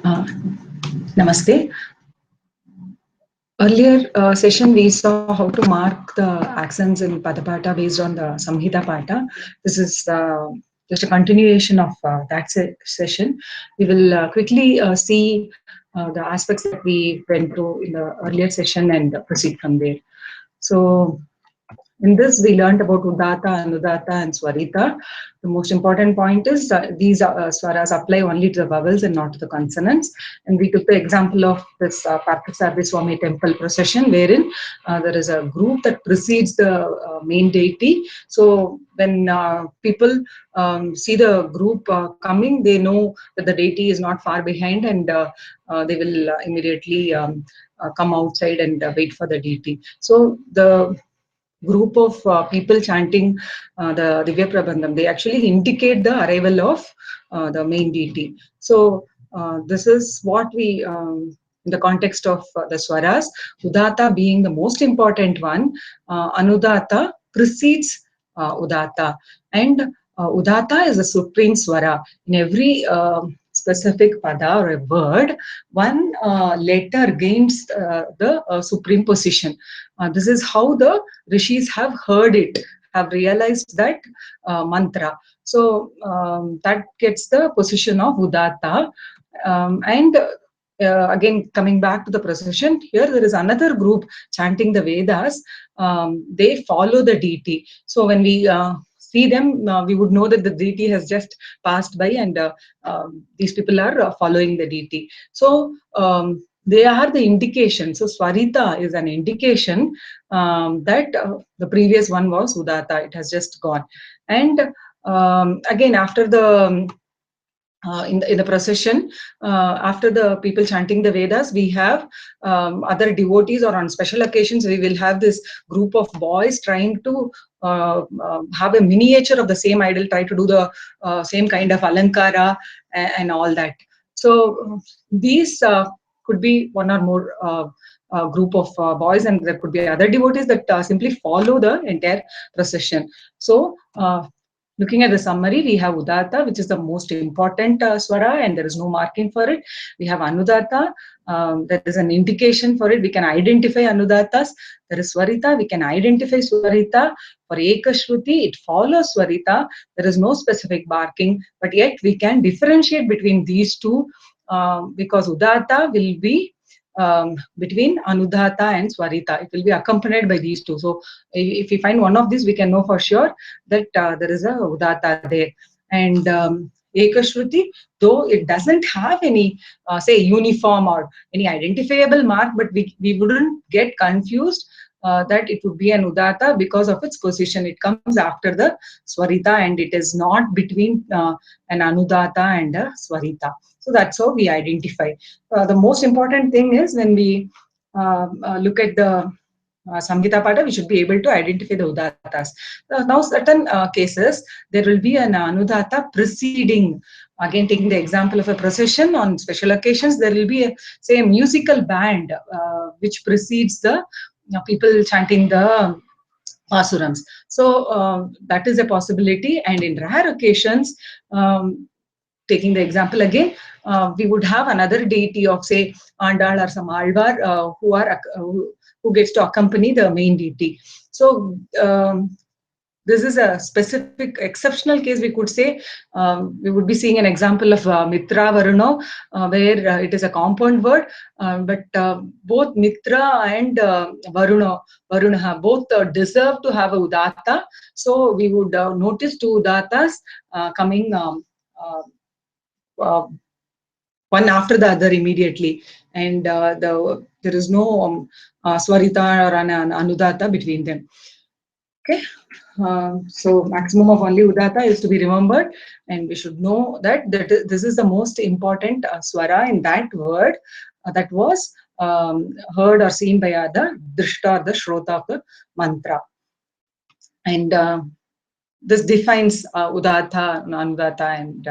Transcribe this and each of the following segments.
Uh, Namaste. Earlier session we saw how to mark the accents in Padapaatha based on the Samhitaa-paatha. This is just a continuation of that session. We will quickly see the aspects that we went through in the earlier session and proceed from there. So in this, we learned about udatta, anudatta, and swarita. The most important point is these swaras apply only to the vowels and not to the consonants. And we took the example of this Parthasarathi Swami temple procession, wherein there is a group that precedes the main deity. So when people see the group coming, they know that the deity is not far behind, and they will immediately come outside and wait for the deity. So the group of people chanting the Divya Prabandham, they actually indicate the arrival of the main deity. So this is what we, in the context of the swaras, udatta being the most important one, anudatta precedes udatta, and udatta is a supreme swara. In every specific pada or a word, one letter gains the supreme position. This is how the rishis have heard it, have realized that mantra. So that gets the position of udatta. And again, coming back to the procession, here there is another group chanting the Vedas. They follow the deity. So when we see them, we would know that the deity has just passed by, and these people are following the deity. So they are the indication. So Swarita is an indication that the previous one was Udatta. It has just gone. And again, after the in the procession, after the people chanting the Vedas, we have other devotees, or on special occasions, we will have this group of boys trying to have a miniature of the same idol, try to do the same kind of alankara and all that. So these could be one or more group of boys, and there could be other devotees that simply follow the entire procession. So looking at the summary, we have udatta, which is the most important swara, and there is no marking for it. We have anudatta, there is an indication for it. We can identify anudattas. There is swarita, we can identify swarita. For ekashruti, it follows swarita. There is no specific marking, but yet we can differentiate between these two because udatta will be between anudatta and swarita. It will be accompanied by these two. So if we find one of these, we can know for sure that there is a udatta there. And ekashruti, though it doesn't have any say uniform or any identifiable mark, but we wouldn't get confused that it would be an udatta because of its position. It comes after the swarita, and it is not between an anudatta and a swarita. So that's how we identify. The most important thing is when we look at the Samhitaa-paatha, we should be able to identify the udattas. Now, certain cases, there will be an anudatta preceding. Again, taking the example of a procession, on special occasions, there will be, say, a musical band which precedes the people chanting the pasurams. So that is a possibility. And in rare occasions, taking the example again, we would have another deity of, say, Andal or some Alvar who gets to accompany the main deity. So this is a specific exceptional case. We could say we would be seeing an example of Mitra Varuna, where it is a compound word, but both Mitra and Varuna both deserve to have a udatta. So we would notice two udattas coming one after the other immediately, and there is no swarita or an anudatta between them. Okay, so maximum of only udatta is to be remembered, and we should know that this is the most important swara in that word that was heard or seen by the drishta or the shrota of the mantra. And this defines udatta, anudatta, and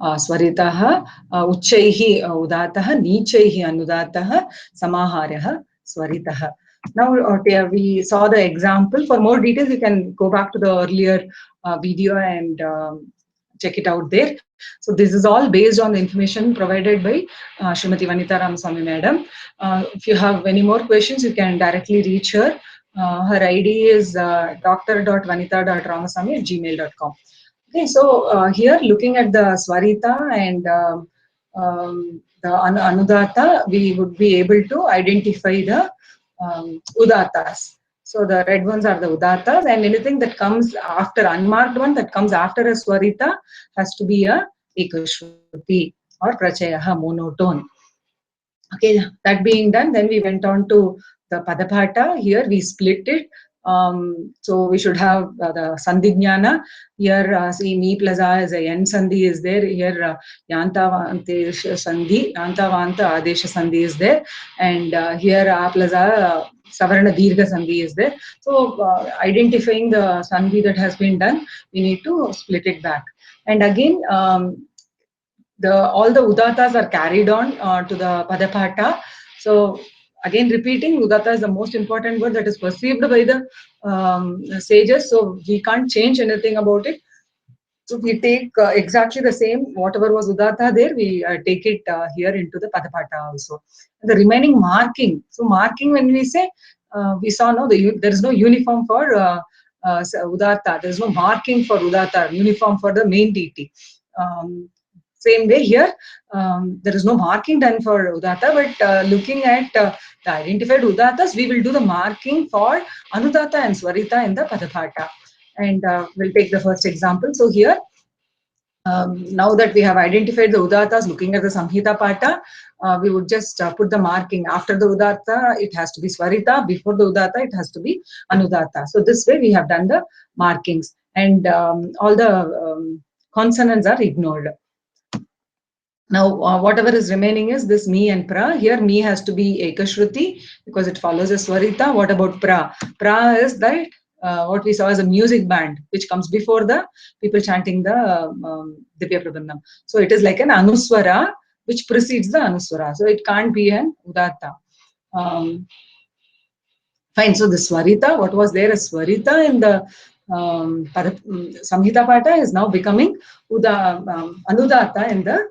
swaritaha. Uchchaihi udattaha, nichaihi anudattaha, samaharaha swaritaha. Now we saw the example. For more details, you can go back to the earlier video and check it out there. So this is all based on the information provided by Srimati Vanitha Ramaswamy Madam. If you have any more questions, you can directly reach her. Her ID is dr.vanitha.ramaswamy@gmail.com. Okay, so here looking at the Swarita and the Anudatta, we would be able to identify the Udattas. So the red ones are the Udattas, and anything that comes after, unmarked one that comes after a Swarita has to be a Ekashruti or Prachayaha, monotone. Okay, that being done, then we went on to the Padapaatha. Here we split it. So we should have the Sandhignana. Here, see, me plus A is a N Sandhi is there. Here, Yantavantesha Sandhi, Yantavanta Adesha Sandhi is there. And here, A plus A, Savarna Dirgha Sandhi is there. So, identifying the Sandhi that has been done, we need to split it back. And again, all the udattas are carried on to the Padapaatha. So again repeating, udatta is the most important word that is perceived by the sages. So we can't change anything about it. So we take exactly the same, whatever was udatta there, we take it here into the Padapaatha also. And the remaining marking. So marking, when we say, we saw no, there is no uniform for udatta. There is no marking for udatta, uniform for the main deity. Same way here, there is no marking done for udatta, but looking at the identified udattas, we will do the marking for anudatta and swarita in the Padapaatha. And we'll take the first example. So here, now that we have identified the udattas, looking at the Samhitaa-paatha, we would just put the marking. After the udatta, it has to be swarita. Before the udatta, it has to be anudatta. So this way we have done the markings, and all the consonants are ignored. Now, whatever is remaining is this mi and pra. Here, mi has to be ekashruti because it follows a swarita. What about pra? Pra is that what we saw as a music band, which comes before the people chanting the Divya Prabandham. So it is like an anuswara, which precedes the anuswara. So it can't be an udatta. Fine. So the swarita, what was there as swarita in the Samhitaa-paatha is now becoming anudatta in the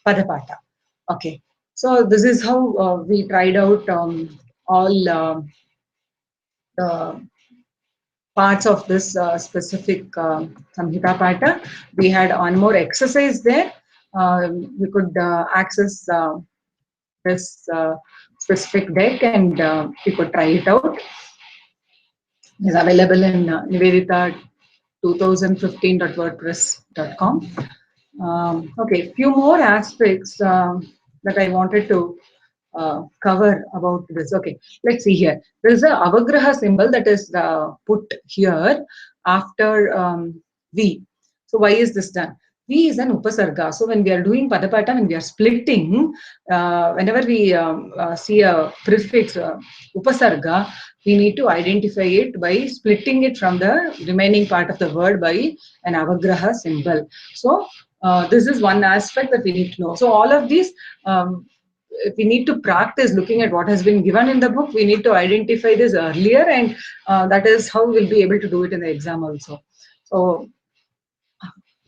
Padapaatha. Okay. So this is how we tried out all the parts of this specific Samhitaa-paatha. We had one more exercise there. We could access this specific deck and we could try it out. Is available in Nivedita 2015.wordpress.com. Okay, few more aspects that I wanted to cover about this. Okay, let's see here. There is a avagraha symbol that is put here after V. So why is this done? V is an upasarga. So when we are doing Padapaatha, when we are splitting, whenever we see a prefix upasarga, we need to identify it by splitting it from the remaining part of the word by an avagraha symbol. So this is one aspect that we need to know. So all of these, we need to practice looking at what has been given in the book. We need to identify this earlier, and that is how we'll be able to do it in the exam also. So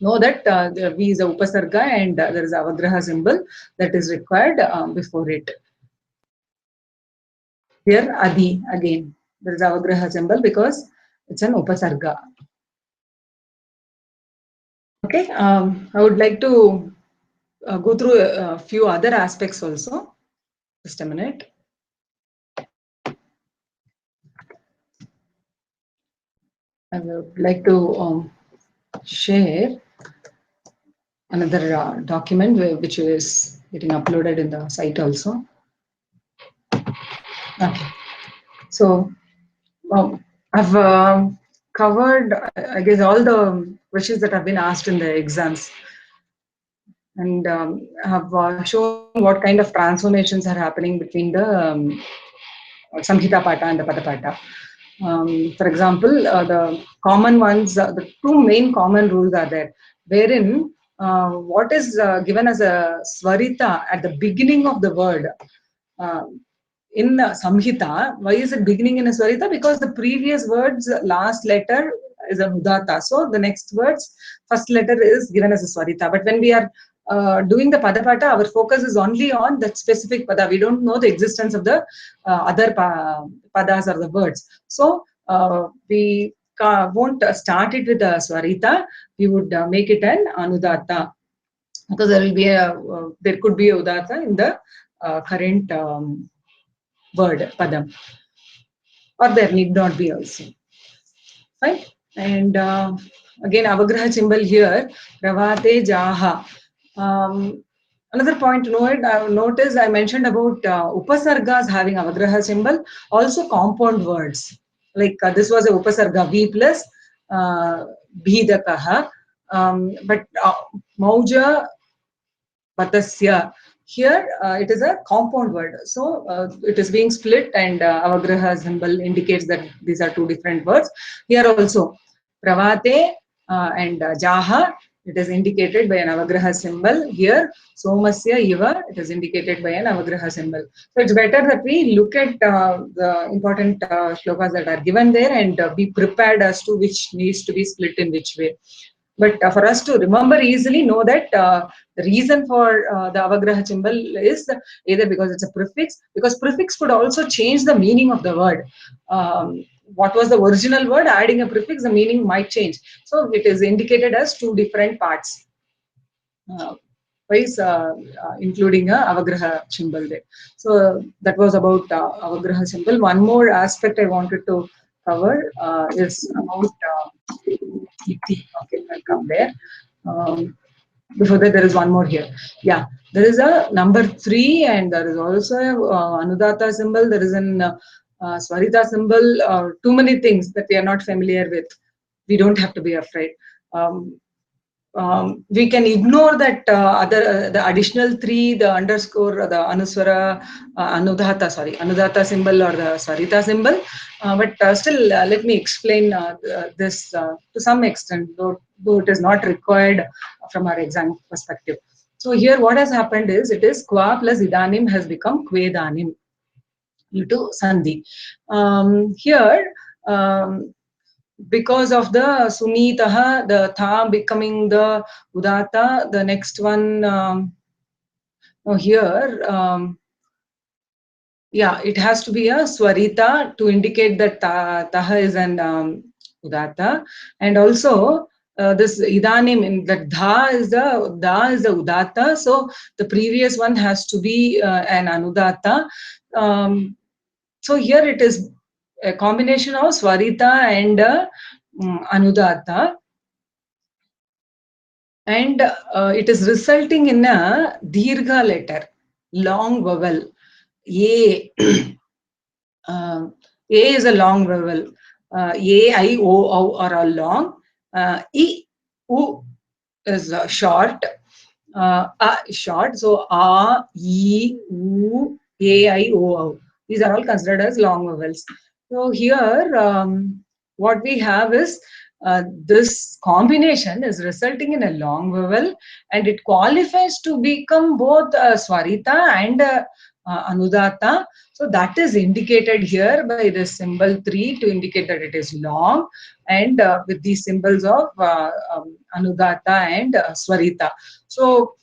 know that the V is a upasarga and there is a avagraha symbol that is required before it. Here Adi, again there is avagraha symbol because it's an upasarga. Okay, I would like to go through a few other aspects also. Just a minute. I would like to share another document which is getting uploaded in the site also. Okay, so I've covered, I guess, all the questions that have been asked in the exams, and have shown what kind of transformations are happening between the Samhitaa-paatha and the Padapaatha. For example, the common ones, the two main common rules are there, wherein what is given as a swarita at the beginning of the word in Samhita, why is it beginning in a swarita? Because the previous word's last letter is anudatta. So the next words, first letter is given as a swarita. But when we are doing the Padapaatha, our focus is only on that specific pada. We don't know the existence of the other padas or the words. So we won't start it with a swarita. We would make it an anudatta, because there will be there could be a udatta in the current word padam, or there need not be also. Fine. And again, avagraha symbol here, pravate jaha. Another point to notice, I mentioned about upasargas having avagraha symbol, also compound words. Like this was a upasarga, V plus bhidakaha. But mauja patasya, here it is a compound word. So it is being split, and avagraha symbol indicates that these are two different words. Here also, pravate and jaha, it is indicated by an avagraha symbol. Here, somasya iva, it is indicated by an avagraha symbol. So it's better that we look at the important shlokas that are given there, and be prepared as to which needs to be split in which way. But for us to remember easily, know that the reason for the avagraha symbol is either because it's a prefix, because prefix could also change the meaning of the word. What was the original word? Adding a prefix, the meaning might change. So it is indicated as two different parts. Including a avagraha symbol there. So that was about avagraha symbol. One more aspect I wanted to cover is about iti. Okay, I'll come there. Before that, there is one more here. Yeah, there is a number 3, and there is also a anudatta symbol. There is an swarita symbol. Too many things that we are not familiar with. We don't have to be afraid. We can ignore that the additional 3, the underscore, the anuswara, anudatta symbol or the swarita symbol. But still, let me explain this to some extent, though it is not required from our exam perspective. So here, what has happened is, it is kwa plus idanim has become kvedanim due to sandhi. Here. Because of the sunitaha, the tha becoming the udatta, the next one here, yeah, it has to be a swarita to indicate that taha is an udatta, and also this idanim, that dha is the udatta, so the previous one has to be an anudatta. So here it is a combination of swarita and anudatta, and it is resulting in a dirgha letter, long vowel. A. A is a long vowel. A, I, O, O are all long. I, U is short. A is short. So A, I, U, A, I, O, O. These are all considered as long vowels. So here, what we have is this combination is resulting in a long vowel, and it qualifies to become both swarita and anudatta. So that is indicated here by the symbol 3 to indicate that it is long, and with these symbols of anudatta and swarita. So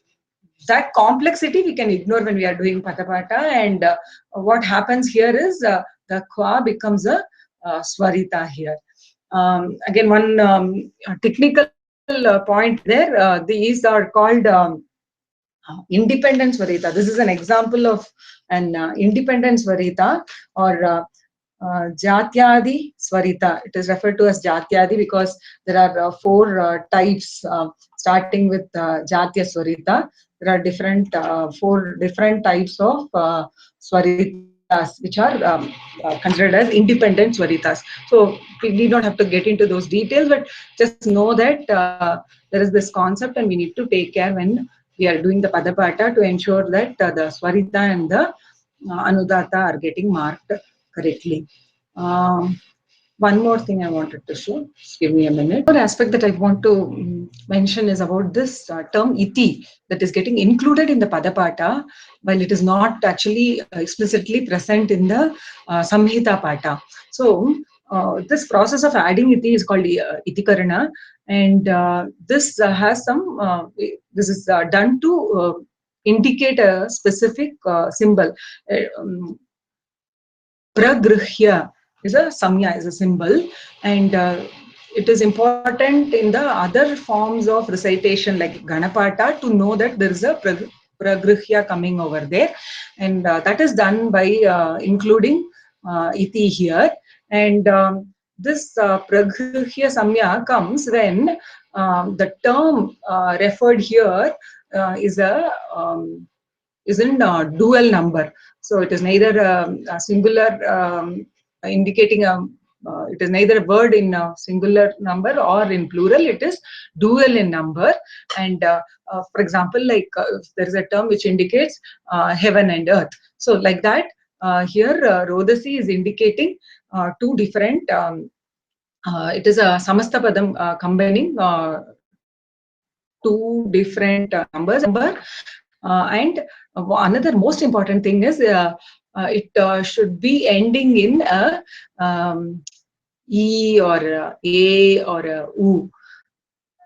that complexity we can ignore when we are doing Padapaatha, and what happens here is the kwa becomes a swarita here. Again, one technical point there, these are called independent swarita. This is an example of an independent swarita, or Jatyadi Swarita. It is referred to as Jatyadi because there are 4 types, starting with Jatya Swarita. There are different 4 different types of Swaritas, which are considered as independent Swaritas. So we need not have to get into those details, but just know that there is this concept, and we need to take care when we are doing the Padapaatha to ensure that the Swarita and the Anudatta are getting marked correctly. One more thing I wanted to show. Just give me a minute. One aspect that I want to mention is about this term iti that is getting included in the Padapaatha, while it is not actually explicitly present in the Samhitaa-paatha. So this process of adding iti is called itikarana, and this has some. This is done to indicate a specific symbol. Pragrihya is a samya, is a symbol, and it is important in the other forms of recitation like Ganapata to know that there is a pragrihya coming over there, and that is done by including iti here. And this pragrihya samya comes when the term referred here is is in dual number. So it is neither a singular indicating a it is neither a word in a singular number or in plural. It is dual in number. And for example, like if there is a term which indicates heaven and earth. So like that, here Rodasi is indicating two different. It is a samasta padam combining two different numbers, and another most important thing is it should be ending in a e or a or a u,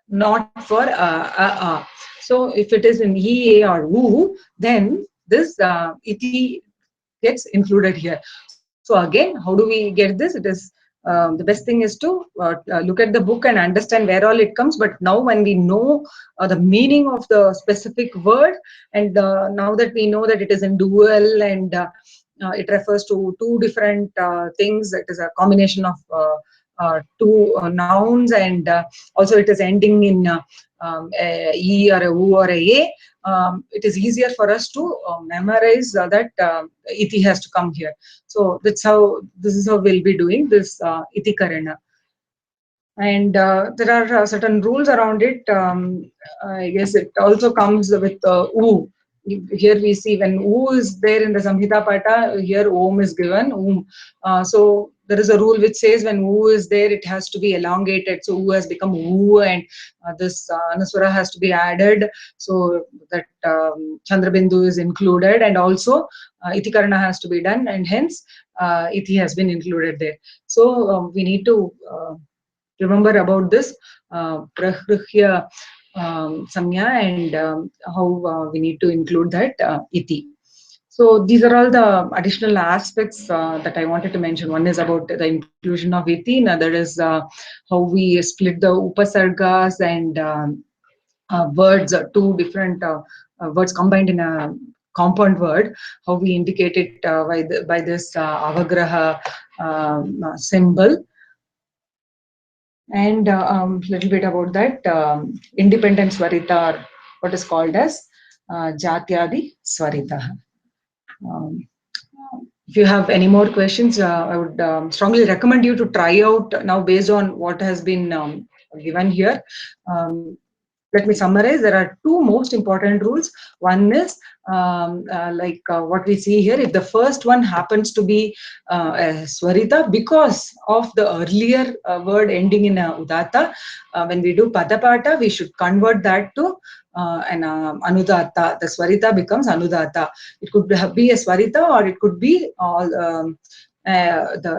not for a. So if it is in e, a or u, then this iti gets included here. So again, how do we get this? It is the best thing is to look at the book and understand where all it comes. But now when we know the meaning of the specific word, and now that we know that it is in dual, and it refers to two different things, it is a combination of two nouns, and also it is ending in e or a u or a. It is easier for us to memorize that iti has to come here. So that's how, this is how we'll be doing this iti karana. And there are certain rules around it. I guess it also comes with u. Here we see when u is there in the Samhitaa-paatha, here om is given. So there is a rule which says when u is there, it has to be elongated. So u has become u, and this anuswara has to be added, so that Chandrabindu is included, and also itikarana has to be done, and hence iti has been included there. So we need to remember about this prahrihya samya, and how we need to include that iti. So these are all the additional aspects that I wanted to mention. One is about the inclusion of iti, another is how we split the upasargas and words, two different words combined in a compound word, how we indicate it by this avagraha symbol. And little bit about that independent swarita, or what is called as jatyadi swarita. Um, if you have any more questions, I would strongly recommend you to try out now based on what has been given here. Let me summarize. There are two most important rules. One is like what we see here. If the first one happens to be a swarita because of the earlier word ending in a udatta, when we do Padapaatha, we should convert that to an anudatta. The swarita becomes anudatta. It could be a swarita, or it could be all the